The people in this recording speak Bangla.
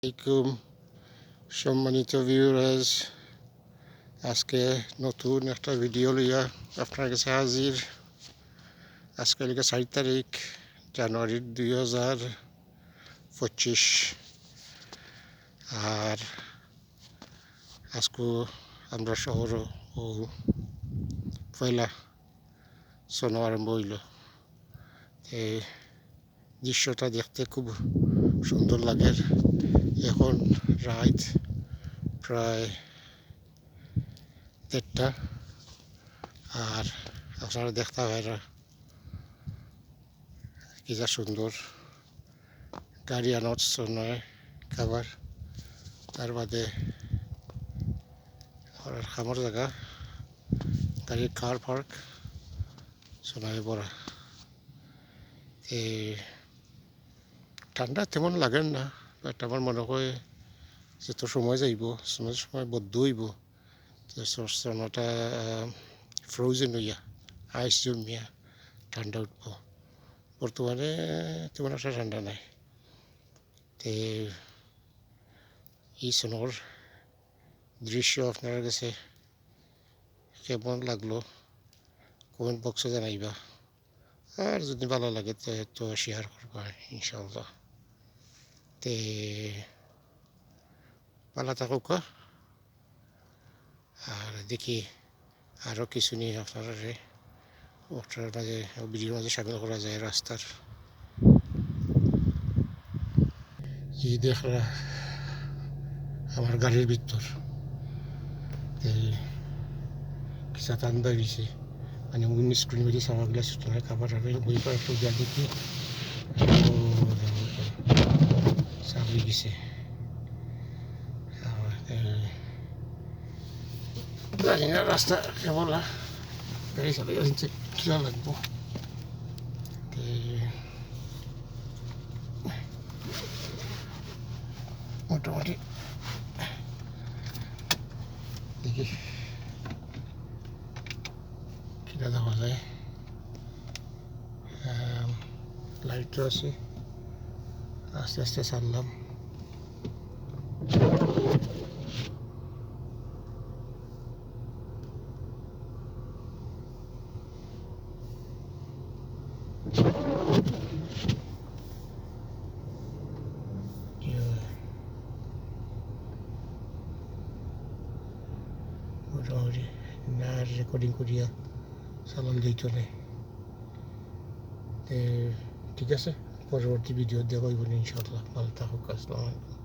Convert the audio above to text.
আলাইকুম সম্মানিত ভিউয়ার্স, আজকে নতুন একটা ভিডিও লইয়া আপনার কাছে হাজির। আজকে 4 তারিখ জানুয়ারি 2025। আর আজকে আমরা শহর ও পয়লা সন আরম্ভ হইল। এই দৃশ্যটা দেখতে খুব সুন্দর লাগে। এখন রাত প্রায় 1:30, আর আপনারা দেখতে পাইরা কি যা সুন্দর গাড়ি আনছ নয় খাবার। তার বাদে খামার জায়গা, গাড়ির কার পার্ক সোনায় বড়া। এই ঠান্ডা তেমন লাগেন না, বাট আমার মনে হয় যত সময় যাইব সময় বদ্ধ হইব, সোনাটা ফ্রোজেন হইয়া আইস জমিয়া ঠান্ডা উঠব। বর্তমানে তেমন একটা ঠান্ডা নাই। তে এই সোনার দৃশ্য আপনার কাছে কেমন লাগলো কমেন্ট বক্সে জানাইবা। আর যদি ভালো লাগে তো শেয়ার করবা ইনশাআল্লাহ। তে ভালো থাকুক। আর দেখি আরও কিছু নিয়ে আপনারা ওটার মাঝে ভিডিওর মাঝে সামিল করা যায়। রাস্তার কি দেখরা আমার গাড়ির ভিতর কিসা টান বাড়িছে, মানে স্ক্রিন বাড়ি সারা গ্লাস খাবার বই করে একটু যা দেখি চাবি গেছে। জানি না রাস্তা কেমন, গাড়ি চালাই কিনা লাগবো। মোটামুটি দেখি কিনা দেওয়া যায়। লাইটও আছে, আস্তে আস্তে ছাড়লাম। মোটামুটি না রেকর্ডিং করিয়া সালাম দিতে নেই। ঠিক আছে, পরবর্তী ভিডিও দেখাইব ইনশাআল্লাহ। ভালো থাকুক। আসসালামু আলাইকুম।